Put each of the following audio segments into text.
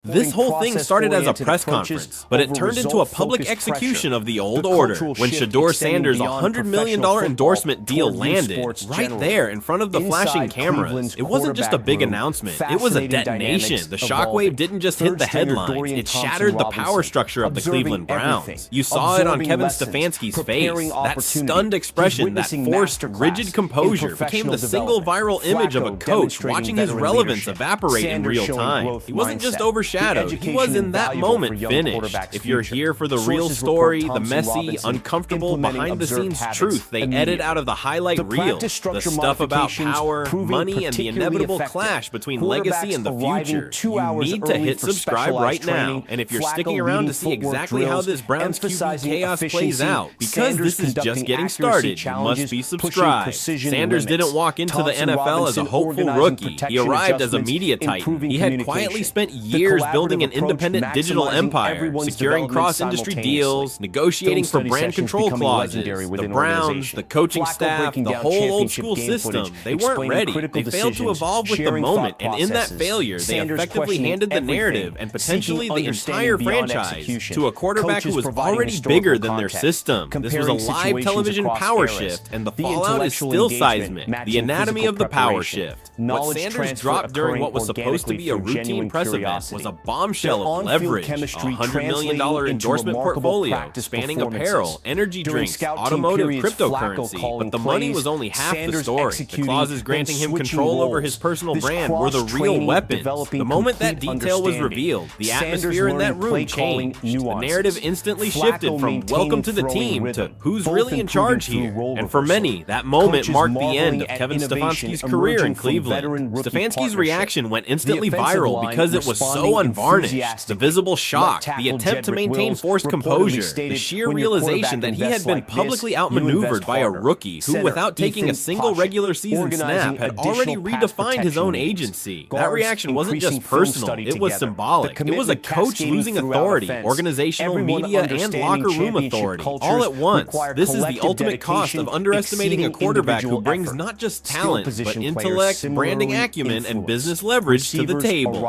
This whole thing started as a press conference, but it turned into a public execution of the old order when Shedeur Sanders' $100 million endorsement deal landed right there in front of the flashing cameras. It wasn't just a big announcement, it was a detonation. The shockwave didn't just hit the headlines, it shattered the power structure of the Cleveland Browns. You saw it on Kevin Stefanski's face. That stunned expression, that forced, rigid composure became the single viral image of a coach watching his relevance evaporate in real time. He wasn't just overshadowed, he was in that moment finished. If you're here for the real story, the messy, uncomfortable, behind-the-scenes truth they edit out of the highlight reel, the stuff about power, money, and the inevitable clash between legacy and the future, you need to hit subscribe right now. And if you're sticking around to see exactly how this Browns QB chaos plays out, because this is just getting started, you must be subscribed. Sanders didn't walk into the NFL as a hopeful rookie. He arrived as a media titan. He had quietly spent years building an independent digital empire, securing cross-industry deals, negotiating for brand control clauses. The Browns, the coaching staff, the whole old-school system, they weren't ready. They failed to evolve with the moment, and in that failure, they effectively handed the narrative and potentially the entire franchise to a quarterback who was already bigger than their system. This was a live television power shift, and the fallout is still seismic. The anatomy of the power shift. What Sanders dropped during what was supposed to be a routine press event was a bombshell of leverage, a $100 million endorsement portfolio spanning apparel, energy drinks, automotive, cryptocurrency, but the money was only half the story. The clauses granting him control over his personal brand were the real weapons. The moment that detail was revealed, the atmosphere in that room changed. The narrative instantly shifted from welcome to the team to who's really in charge here. And for many, that moment marked the end of Kevin Stefanski's career in Cleveland. Stefanski's reaction went instantly viral because it was so unvarnished. The visible shock, the attempt to maintain forced composure, the sheer realization that he had been publicly outmaneuvered by a rookie who, without taking a single regular season snap, had already redefined his own agency. That reaction wasn't just personal, it was symbolic. It was a coach losing authority, organizational, media, and locker room authority, all at once. This is the ultimate cost of underestimating a quarterback who brings not just talent, but intellect, branding acumen, and business leverage to the table.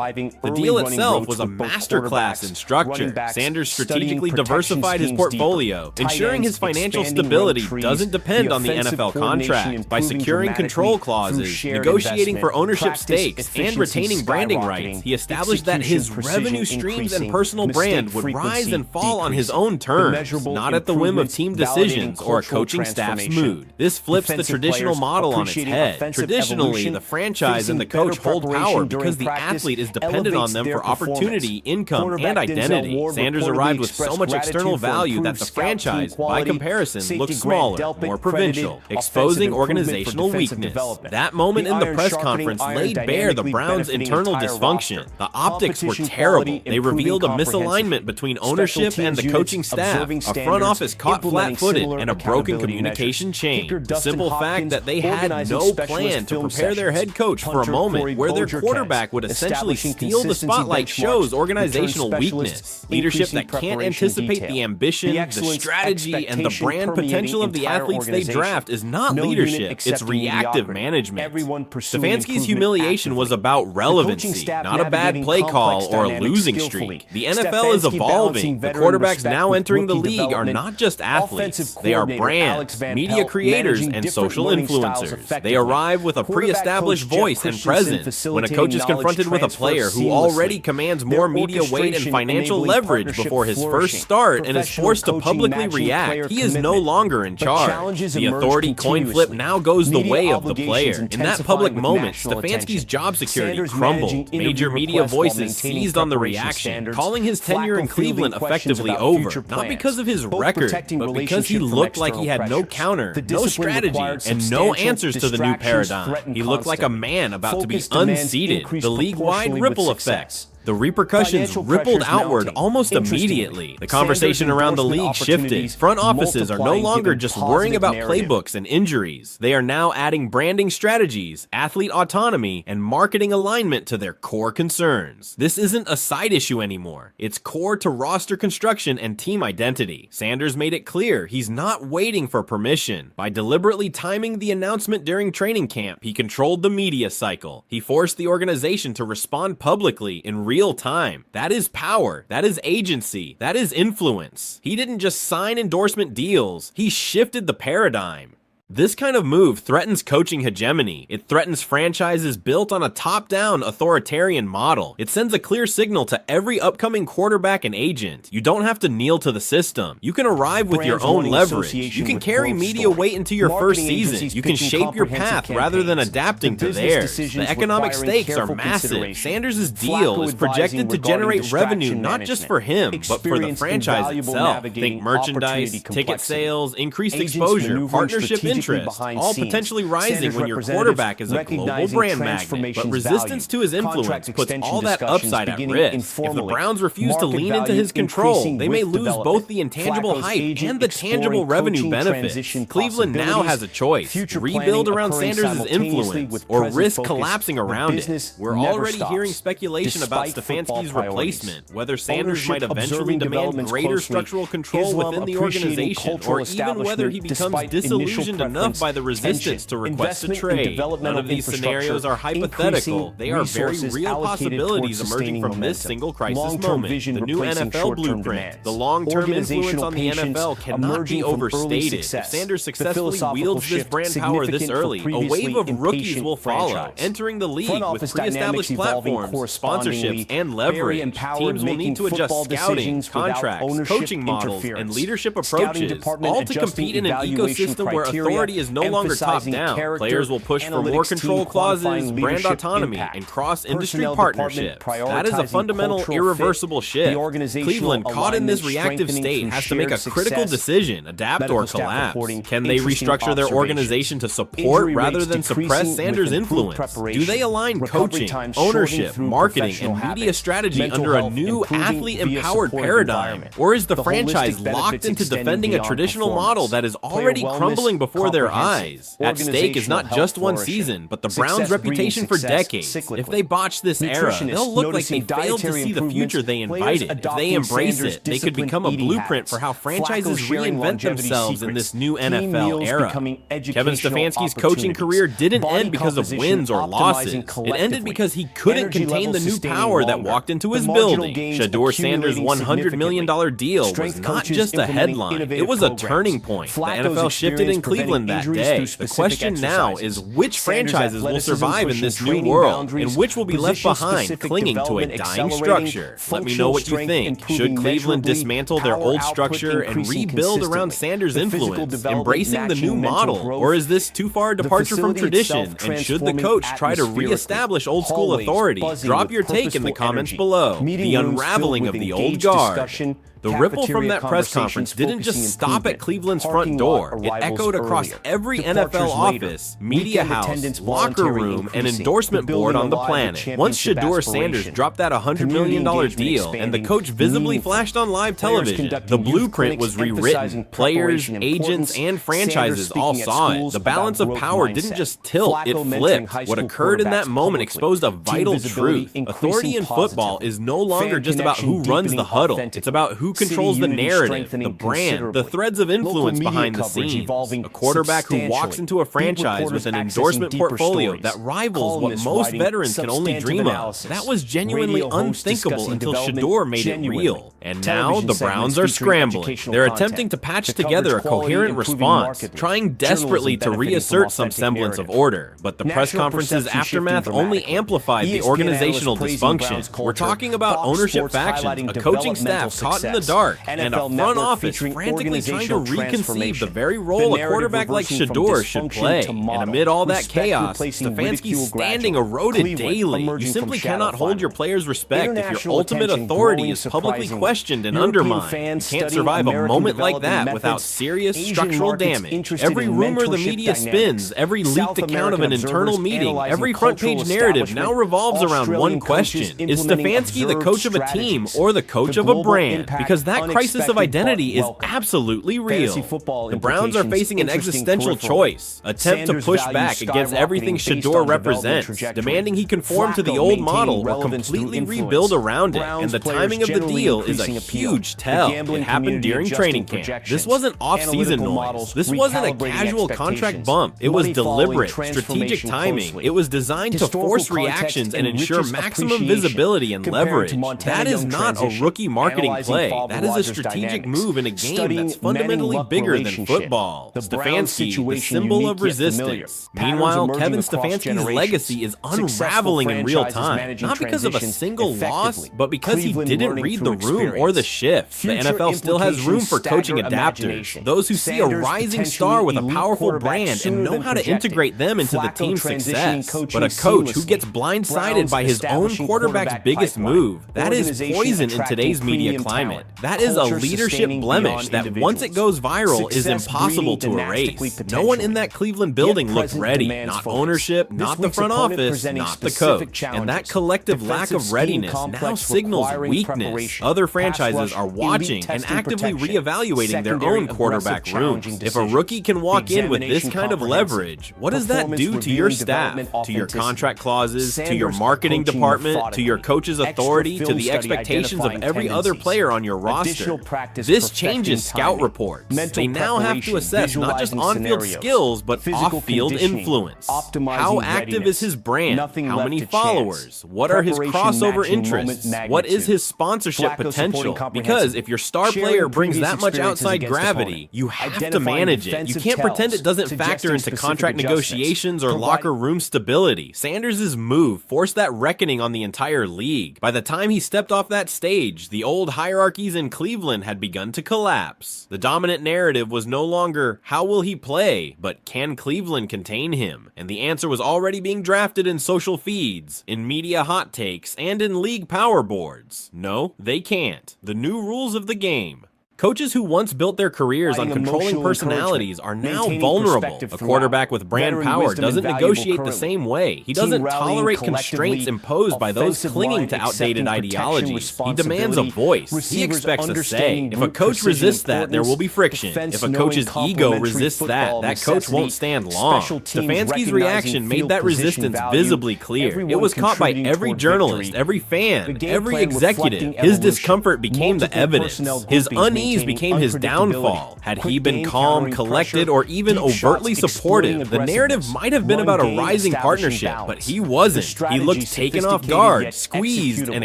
The deal itself was a masterclass in structure. Sanders strategically diversified his portfolio, ensuring his financial stability doesn't depend on the NFL contract. By securing control clauses, negotiating for ownership stakes, and retaining branding rights, he established that his revenue streams and personal brand would rise and fall on his own terms, not at the whim of team decisions or a coaching staff's mood. This flips the traditional model on its head. Traditionally, the franchise and the coach hold power because the athlete is dependent on them for opportunity, income, and identity. Sanders arrived with so much external value that the franchise, by comparison, looked smaller, more provincial, exposing organizational weakness. That moment in the press conference laid bare the Browns' internal dysfunction. The optics were terrible. They revealed a misalignment between ownership and the coaching staff, a front office caught flat-footed, and a broken communication chain. The simple fact that they had no plan to prepare their head coach for a moment where their quarterback would essentially steal the spotlight shows organizational weakness. Leadership that can't anticipate the ambition, the strategy, and the brand potential of the athletes they draft is not leadership, it's reactive management. Stefanski's humiliation was about relevancy, not a bad play call or a losing streak. The NFL is evolving. The quarterbacks now entering the league are not just athletes, they are brands, media creators, and social influencers. They arrive with a pre-established voice and presence. When a coach is confronted with a player who already commands more media weight and financial leverage before his first start and is forced to publicly react, he is no longer in charge. The authority coin flip now goes the way of the player. In that public moment, Stefanski's job security crumbled. Major media voices seized on the reaction, calling his tenure in Cleveland effectively over, not because of his record, but because he looked like he had no counter, no strategy, and no answers to the new paradigm. He looked like a man about to be unseated. The league-wide ripple effects. The repercussions rippled outward almost immediately. The conversation around the league shifted. Front offices are no longer just worrying about playbooks and injuries. They are now adding branding strategies, athlete autonomy, and marketing alignment to their core concerns. This isn't a side issue anymore. It's core to roster construction and team identity. Sanders made it clear he's not waiting for permission. By deliberately timing the announcement during training camp, he controlled the media cycle. He forced the organization to respond publicly in real real time. That is power. That is agency. That is influence. He didn't just sign endorsement deals. He shifted the paradigm. This kind of move threatens coaching hegemony. It threatens franchises built on a top-down authoritarian model. It sends a clear signal to every upcoming quarterback and agent. You don't have to kneel to the system. You can arrive with your own leverage. You can carry media weight into your first season. You can shape your path rather than adapting to theirs. The economic stakes are massive. Sanders' deal is projected to generate revenue not just for him, but for the franchise itself. Think merchandise, ticket sales, increased exposure, partnership interest, all potentially rising when your quarterback is a global brand magnet. But resistance to his influence puts all that upside at risk. If the Browns refuse to lean into his control, they may lose both the intangible hype and the tangible revenue benefits. Cleveland now has a choice: rebuild around Sanders' influence or risk collapsing around it. We're already hearing speculation about Stefanski's replacement, whether Sanders might eventually demand greater structural control within the organization, or even whether he becomes disillusioned enough by the resistance to request a trade. None of these scenarios are hypothetical. They are very real possibilities emerging from this single crisis moment. The new NFL blueprint, the long-term influence on the NFL cannot be overstated. If Sanders successfully wields this brand power this early, a wave of rookies will follow, entering the league with pre-established platforms, sponsorships, and leverage. Teams will need to adjust scouting, contracts, coaching models, and leadership approaches, all to compete in an ecosystem where authority is no longer top-down. Players will push for more control clauses, brand autonomy, and cross-industry partnerships. That is a fundamental, irreversible shift. Cleveland, caught in this reactive state, has to make a critical decision: adapt or collapse. Can they restructure their organization to support rather than suppress Sanders' influence? Do they align coaching, ownership, marketing, and media strategy under a new athlete-empowered paradigm? Or is the franchise locked into defending a traditional model that is already crumbling before their eyes? At stake is not just one season, but the Browns' reputation for decades. If they botch this era, they'll look like they failed to see the future they invited. If they embrace it, they could become a blueprint for how franchises reinvent themselves in this new NFL era. Kevin Stefanski's coaching career didn't end because of wins or losses. It ended because he couldn't contain the new power that walked into his building. Shedeur Sanders' $100 million deal was not just a headline. It was a turning point. The NFL shifted in Cleveland that day. The question now is which franchises will survive in this new world, and which will be left behind clinging to a dying structure. Let me know what you think. Should Cleveland dismantle their old structure and rebuild around Sanders' influence, embracing the new model? Or is this too far a departure from tradition, and should the coach try to re-establish old-school authority? Drop your take in the comments below. The unraveling of the old guard. The ripple from that press conference didn't just stop at Cleveland's front door. It echoed across every NFL office, media house, locker room, and endorsement board on the planet. Once Shedeur Sanders dropped that $100 million deal and the coach visibly flashed on live television, the blueprint was rewritten. Players, agents, and franchises all saw it. The balance of power didn't just tilt, it flipped. What occurred in that moment exposed a vital truth. Authority in football is no longer just about who runs the huddle. It's about who controls the narrative, the brand, the threads of influence behind the scenes. A quarterback who walks into a franchise with an endorsement portfolio that rivals what most veterans can only dream of. That was genuinely unthinkable until Shedeur made it real. And now the Browns are scrambling. They're attempting to patch together a coherent response, trying desperately to reassert some semblance of order. But the press conference's aftermath only amplified the organizational dysfunction. We're talking about ownership factions, a coaching staff caught in the dark, and a front office frantically trying to reconceive the very role a quarterback like Shedeur should play. And amid all that chaos, Stefanski's standing eroded daily. You simply cannot hold your players' respect if your ultimate authority is publicly questioned and undermined. You can't survive a moment like that without serious structural damage. Every rumor the media spins, every leaked account of an internal meeting, every front-page narrative now revolves around one question: is Stefanski the coach of a team or the coach of a brand? Because because that crisis of identity is absolutely real. The Browns are facing an existential choice, attempt to push back against everything Shedeur represents, demanding he conform to the old model or completely rebuild around it, and the timing of the deal is a huge tell. It happened during training camp. This wasn't off-season noise. This wasn't a casual contract bump. It was deliberate, strategic timing. It was designed to force reactions and ensure maximum visibility and leverage. That is not a rookie marketing play. That is a strategic move in a game that's fundamentally bigger than football. Stefanski, the symbol of resistance. Meanwhile, Kevin Stefanski's legacy is unraveling in real time, not because of a single loss, but because he didn't read the room or the shift. The NFL still has room for coaching adapters, those who see a rising star with a powerful brand and know how to integrate them into the team's success. But a coach who gets blindsided by his own quarterback's biggest move, that is poison in today's media climate. That is a leadership blemish that once it goes viral is impossible to erase. No one in that Cleveland building looked ready. Not ownership, not the front office, not the coach. And that collective lack of readiness now signals weakness. Other franchises are watching and actively reevaluating their own quarterback rooms. If a rookie can walk in with this kind of leverage, what does that do to your staff, to your contract clauses, to your marketing department, to your coach's authority, to the expectations of every other player on your roster? This changes scout reports. They now have to assess not just on-field skills, but off-field influence. How active is his brand? How many followers? What are his crossover interests? What is his sponsorship potential? Because if your star player brings that much outside gravity, you have to manage it. You can't pretend it doesn't factor into contract negotiations or locker room stability. Sanders' move forced that reckoning on the entire league. By the time he stepped off that stage, the old hierarchies in Cleveland had begun to collapse. The dominant narrative was no longer, how will he play, but can Cleveland contain him? And the answer was already being drafted in social feeds, in media hot takes, and in league power boards. No, they can't. The new rules of the game. Coaches who once built their careers on controlling personalities are now vulnerable. A quarterback with brand power doesn't negotiate the same way. He doesn't tolerate constraints imposed by those clinging to outdated ideologies. He demands a voice. He expects a say. If a coach resists that, there will be friction. If a coach's ego resists that, that coach won't stand long. Stefanski's reaction made that resistance visibly clear. It was caught by every journalist, every fan, every executive. His discomfort became the evidence. His unease became his downfall. Had he been calm, collected, or even overtly supportive, the narrative might have been about a rising partnership, but he wasn't. He looked taken off guard, squeezed, and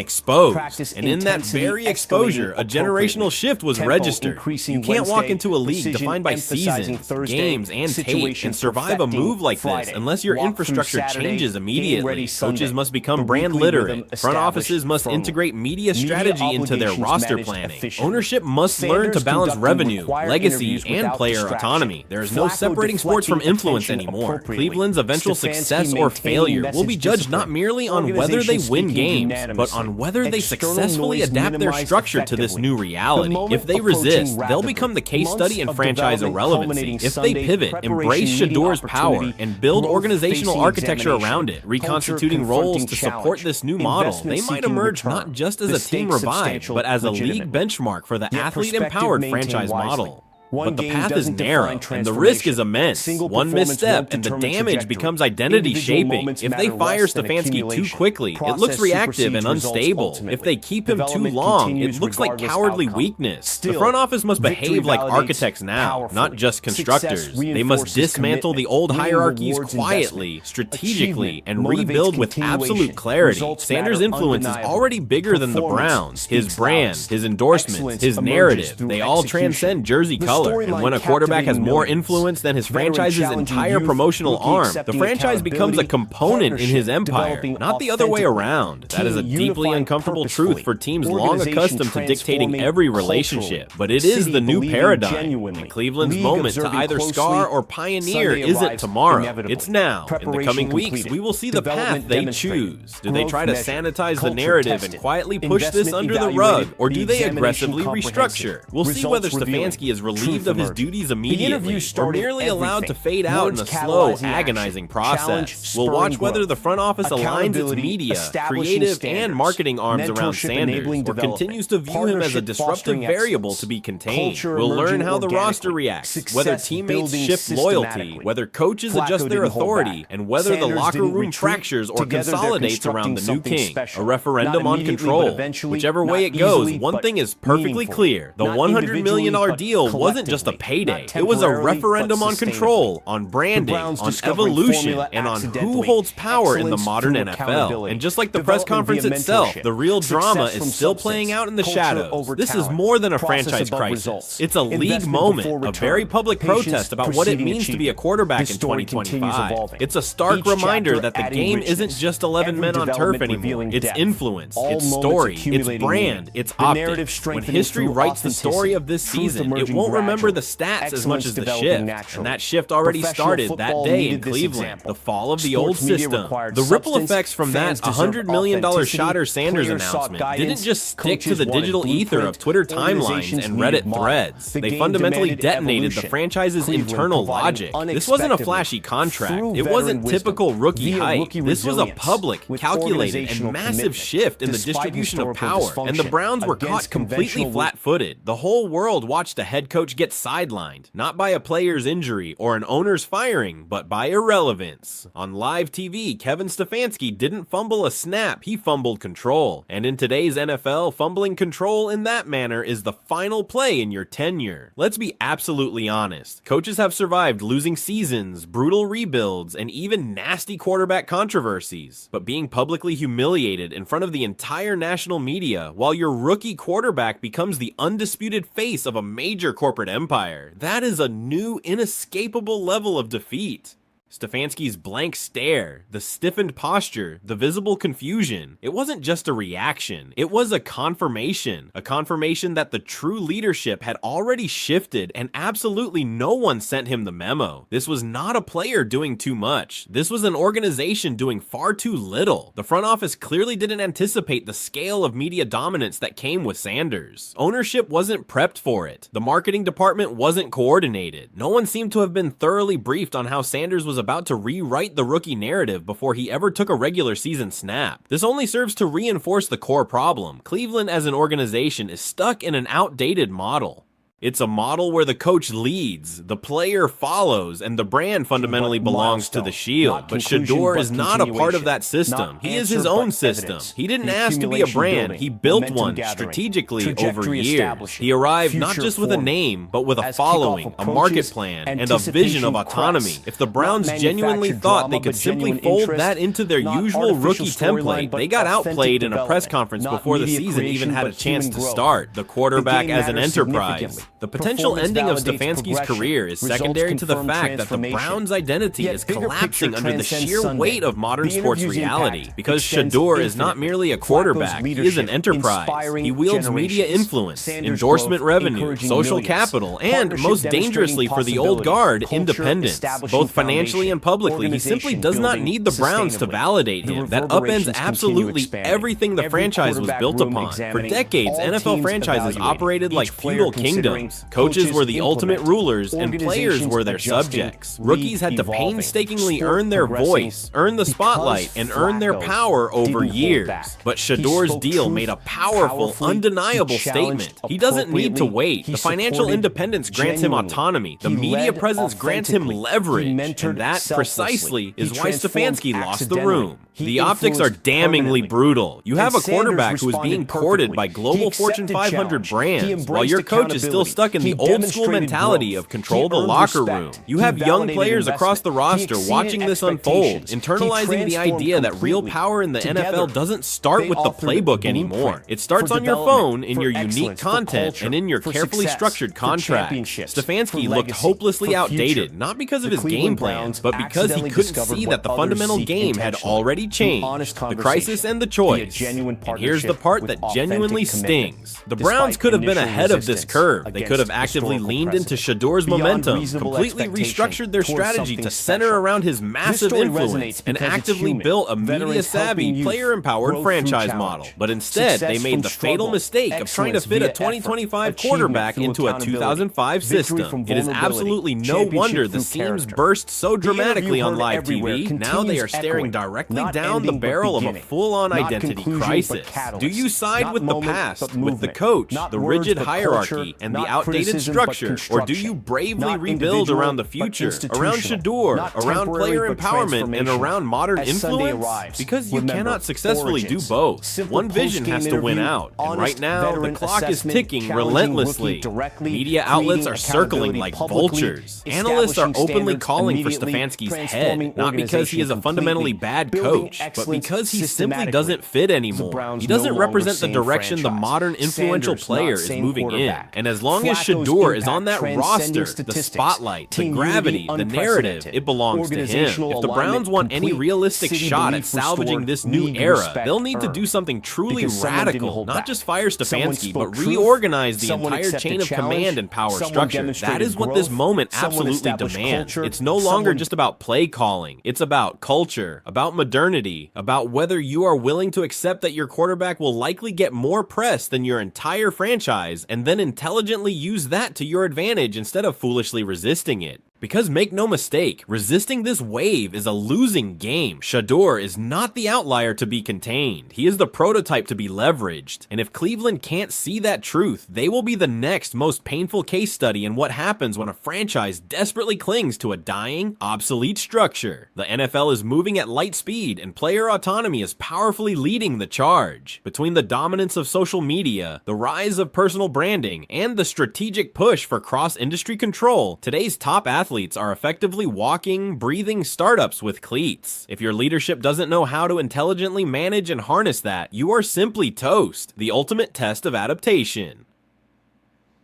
exposed. And in that very exposure, a generational shift was registered. You can't walk into a league defined by seasons, games, and tape and survive a move like this unless your infrastructure changes immediately. Coaches must become brand literate. Front offices must integrate media strategy into their roster planning. Ownership must learn to balance revenue, legacy, and player autonomy. There is no separating sports from influence anymore. Cleveland's eventual success or failure will be judged not merely on whether they win games, but on whether they successfully adapt their structure to this new reality. If they resist, they'll become the case study in franchise irrelevancy. If they pivot, embrace Shedeur's power, and build organizational architecture around it, reconstituting roles to support this new model, they might emerge not just as a team revived, but as a league benchmark for the athlete-empowered franchise model. But the path is narrow, and the risk is immense. One misstep, and the damage becomes identity-shaping. If they fire Stefanski too quickly, it looks reactive and unstable. If they keep him too long, it looks like cowardly weakness. The front office must behave like architects now, not just constructors. They must dismantle the old hierarchies quietly, strategically, and rebuild with absolute clarity. Sanders' influence is already bigger than the Browns. His brand, his endorsements, his narrative, they all transcend jersey color. And when a quarterback has more influence than his franchise's entire promotional arm, the franchise becomes a component in his empire, not the other way around. That is a deeply uncomfortable truth for teams long accustomed to dictating every relationship. But it is the new paradigm. And Cleveland's moment to either scar or pioneer isn't tomorrow. It's now. In the coming weeks, we will see the path they choose. Do they try to sanitize the narrative and quietly push this under the rug, or do they aggressively restructure? We'll see whether Stefanski is released relieved of his duties immediately, or merely allowed to fade out in a slow, agonizing process. We'll watch whether the front office aligns its media, creative, and marketing arms around Sanders, or continues to view him as a disruptive variable to be contained. We'll learn how the roster reacts, whether teammates shift loyalty, whether coaches adjust their authority, and whether the locker room fractures or consolidates around the new king. A referendum on control. Whichever way it goes, one thing is perfectly clear. The $100 million deal wasn't just a payday. It was a referendum on control, on branding, on evolution, and on who holds power in the modern NFL. And just like the press conference itself, the real drama is still playing out in the shadows. This is more than a franchise crisis. It's a league moment, a very public protest about what it means to be a quarterback in 2025. It's a stark reminder that the game isn't just 11 men on turf anymore. It's influence, it's story, it's brand, it's optics. When history writes the story of this season, it won't remember the stats as much as the shift. And that shift already started that day in Cleveland, the fall of the old system. The ripple effects from that $100 million Shedeur Sanders announcement didn't just stick to the digital ether of Twitter timelines and Reddit threads. They fundamentally detonated the franchise's internal logic. This wasn't a flashy contract. It wasn't typical rookie hype. This was a public, calculated, and massive shift in the distribution of power, and the Browns were caught completely flat-footed. The whole world watched a head coach get sidelined, not by a player's injury or an owner's firing, but by irrelevance. On live TV, Kevin Stefanski didn't fumble a snap, he fumbled control. And in today's NFL, fumbling control in that manner is the final play in your tenure. Let's be absolutely honest. Coaches have survived losing seasons, brutal rebuilds, and even nasty quarterback controversies. But being publicly humiliated in front of the entire national media while your rookie quarterback becomes the undisputed face of a major corporate empire, that is a new, inescapable level of defeat. Stefanski's blank stare, the stiffened posture, the visible confusion. It wasn't just a reaction, it was a confirmation that the true leadership had already shifted and absolutely no one sent him the memo. This was not a player doing too much. This was an organization doing far too little. The front office clearly didn't anticipate the scale of media dominance that came with Sanders. Ownership wasn't prepped for it. The marketing department wasn't coordinated. No one seemed to have been thoroughly briefed on how Sanders was about to rewrite the rookie narrative before he ever took a regular season snap. This only serves to reinforce the core problem. Cleveland as an organization is stuck in an outdated model. It's a model where the coach leads, the player follows, and the brand fundamentally belongs to the Shield. But Shedeur is not a part of that system. He is his own system. He didn't ask to be a brand. He built one strategically over years. He arrived not just with a name, but with a following, a market plan, and a vision of autonomy. If the Browns genuinely thought they could simply fold that into their usual rookie template, they got outplayed in a press conference before the season even had a chance to start. The quarterback as an enterprise. The potential ending of Stefanski's career is secondary to the fact that the Browns' identity is collapsing under the sheer weight of modern sports reality. Because Shedeur is not merely a quarterback, he is an enterprise. He wields media influence, endorsement revenue, social capital, and, most dangerously for the old guard, independence. Both financially and publicly, he simply does not need the Browns to validate him. That upends absolutely everything the franchise was built upon. For decades, NFL franchises operated like feudal kingdoms. Coaches were the ultimate rulers, and players were their subjects. Rookies had to painstakingly earn their voice, earn the spotlight, and earn their power over years. But Shedeur's deal made a powerful, undeniable statement. He doesn't need to wait. The financial independence grants him autonomy. The media presence grants him leverage. And that, precisely, is why Stefanski lost the room. The optics are damningly brutal. You have a quarterback who is being courted by global Fortune 500 brands, while your coach is still stuck in the old school mentality of control the locker room. You have young players across the roster watching this unfold, internalizing the idea that real power in the NFL doesn't start with the playbook anymore. It starts on your phone, in your unique content, and in your carefully structured contract. Stefanski looked hopelessly outdated, not because of his game plans, but because he couldn't see that the fundamental game had already strategy changed, the crisis and the choice. And here's the part that genuinely stings. The Browns could have been ahead of this curve. They could have actively leaned into Shedeur's momentum, completely restructured their strategy to center around his massive influence, and actively built a media-savvy, player-empowered franchise model. But instead, they made the fatal mistake of trying to fit a 2025 quarterback into a 2005 system. It is absolutely no wonder the seams burst so dramatically on live TV. Now they are staring directly down the barrel of a full-on identity crisis. Do you side with the past, with the coach, the rigid hierarchy, and the outdated structure, or do you bravely rebuild around the future, around Shedeur, around player empowerment, and around modern influence? Because you cannot successfully do both. One vision has to win out, and right now, the clock is ticking relentlessly. Media outlets are circling like vultures. Analysts are openly calling for Stefanski's head, not because he is a fundamentally bad coach, but because he simply doesn't fit anymore. He doesn't represent the direction the modern influential player is moving in. And as long as Shedeur is on that roster, the spotlight, the gravity, the narrative, it belongs to him. If the Browns want any realistic shot at salvaging this new era, they'll need to do something truly radical, not just fire Stefanski, but reorganize the entire chain of command and power structure. That is what this moment absolutely demands. It's no longer just about play calling. It's about culture, about modernity, about whether you are willing to accept that your quarterback will likely get more press than your entire franchise, and then intelligently use that to your advantage instead of foolishly resisting it. Because make no mistake, resisting this wave is a losing game. Shedeur is not the outlier to be contained. He is the prototype to be leveraged. And if Cleveland can't see that truth, they will be the next most painful case study in what happens when a franchise desperately clings to a dying, obsolete structure. The NFL is moving at light speed, and player autonomy is powerfully leading the charge. Between the dominance of social media, the rise of personal branding, and the strategic push for cross-industry control, today's top athletes are effectively walking, breathing startups with cleats. If your leadership doesn't know how to intelligently manage and harness that, you are simply toast, the ultimate test of adaptation.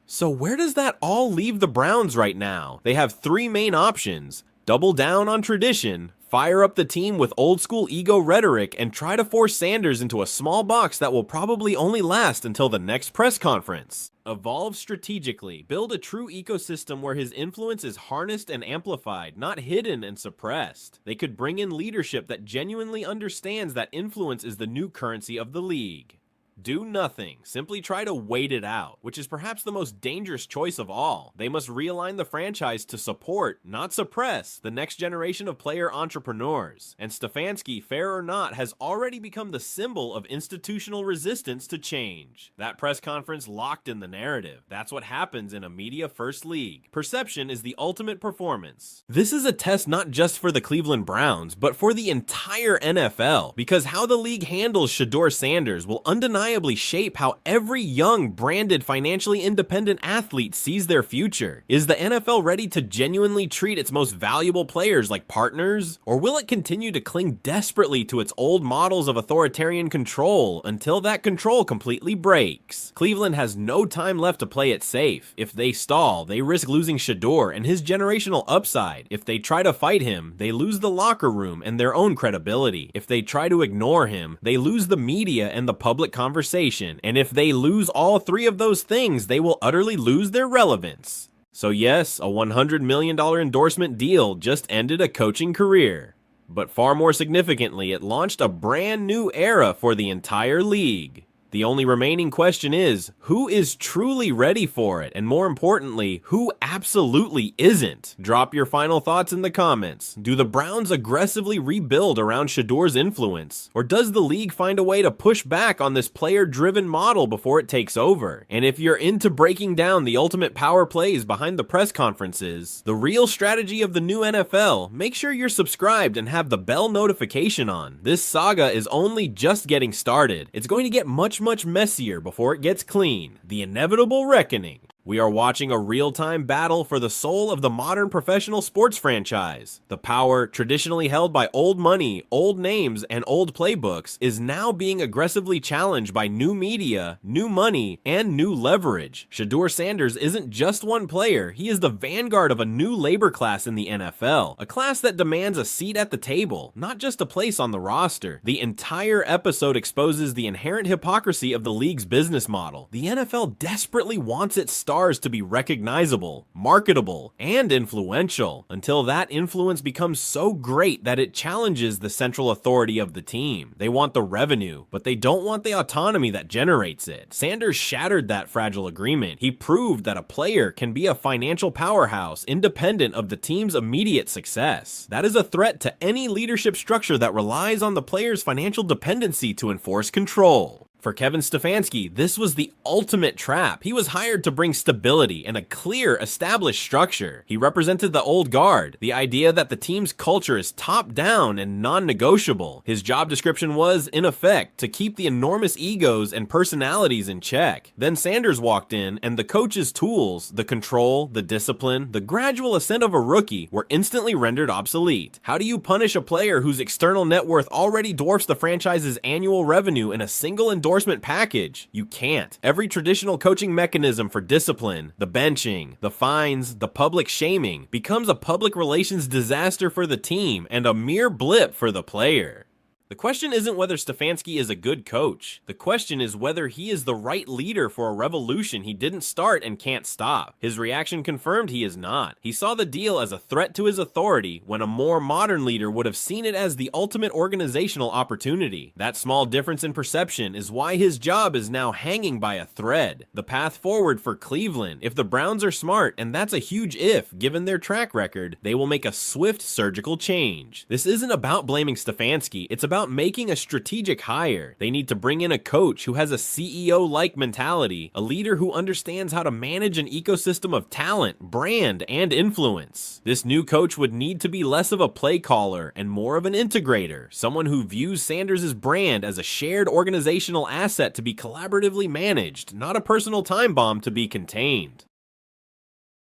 So where does that all leave the Browns right now? They have three main options: double down on tradition, fire up the team with old-school ego rhetoric, and try to force Sanders into a small box that will probably only last until the next press conference. Evolve strategically. Build a true ecosystem where his influence is harnessed and amplified, not hidden and suppressed. They could bring in leadership that genuinely understands that influence is the new currency of the league. Do nothing. Simply try to wait it out, which is perhaps the most dangerous choice of all. They must realign the franchise to support, not suppress, the next generation of player entrepreneurs. And Stefanski, fair or not, has already become the symbol of institutional resistance to change. That press conference locked in the narrative. That's what happens in a media-first league. Perception is the ultimate performance. This is a test not just for the Cleveland Browns, but for the entire NFL, because how the league handles Shedeur Sanders will undeniably shape how every young, branded, financially independent athlete sees their future. Is the NFL ready to genuinely treat its most valuable players like partners? Or will it continue to cling desperately to its old models of authoritarian control until that control completely breaks? Cleveland has no time left to play it safe. If they stall, they risk losing Shedeur and his generational upside. If they try to fight him, they lose the locker room and their own credibility. If they try to ignore him, they lose the media and the public conversation. And if they lose all three of those things, they will utterly lose their relevance. So yes, a $100 million endorsement deal just ended a coaching career. But far more significantly, it launched a brand new era for the entire league. The only remaining question is, who is truly ready for it? And more importantly, who absolutely isn't? Drop your final thoughts in the comments. Do the Browns aggressively rebuild around Shedeur's influence? Or does the league find a way to push back on this player-driven model before it takes over? And if you're into breaking down the ultimate power plays behind the press conferences, the real strategy of the new NFL, make sure you're subscribed and have the bell notification on. This saga is only just getting started. It's going to get much messier before it gets clean. The inevitable reckoning. We are watching a real-time battle for the soul of the modern professional sports franchise. The power traditionally held by old money, old names, and old playbooks is now being aggressively challenged by new media, new money, and new leverage. Shedeur Sanders isn't just one player, he is the vanguard of a new labor class in the NFL, a class that demands a seat at the table, not just a place on the roster. The entire episode exposes the inherent hypocrisy of the league's business model. The NFL desperately wants its stars to be recognizable, marketable, and influential, until that influence becomes so great that it challenges the central authority of the team. They want the revenue, but they don't want the autonomy that generates it. Sanders shattered that fragile agreement. He proved that a player can be a financial powerhouse independent of the team's immediate success. That is a threat to any leadership structure that relies on the player's financial dependency to enforce control. For Kevin Stefanski, this was the ultimate trap. He was hired to bring stability and a clear, established structure. He represented the old guard, the idea that the team's culture is top-down and non-negotiable. His job description was, in effect, to keep the enormous egos and personalities in check. Then Sanders walked in, and the coach's tools, the control, the discipline, the gradual ascent of a rookie were instantly rendered obsolete. How do you punish a player whose external net worth already dwarfs the franchise's annual revenue in a single endorsement package? You can't. Every traditional coaching mechanism for discipline, the benching, the fines, the public shaming, becomes a public relations disaster for the team and a mere blip for the player. The question isn't whether Stefanski is a good coach. The question is whether he is the right leader for a revolution he didn't start and can't stop. His reaction confirmed he is not. He saw the deal as a threat to his authority when a more modern leader would have seen it as the ultimate organizational opportunity. That small difference in perception is why his job is now hanging by a thread. The path forward for Cleveland, if the Browns are smart, and that's a huge if given their track record, they will make a swift surgical change. This isn't about blaming Stefanski, it's about making a strategic hire. They need to bring in a coach who has a CEO-like mentality, a leader who understands how to manage an ecosystem of talent, brand, and influence. This new coach would need to be less of a play caller and more of an integrator, someone who views Sanders' brand as a shared organizational asset to be collaboratively managed, not a personal time bomb to be contained.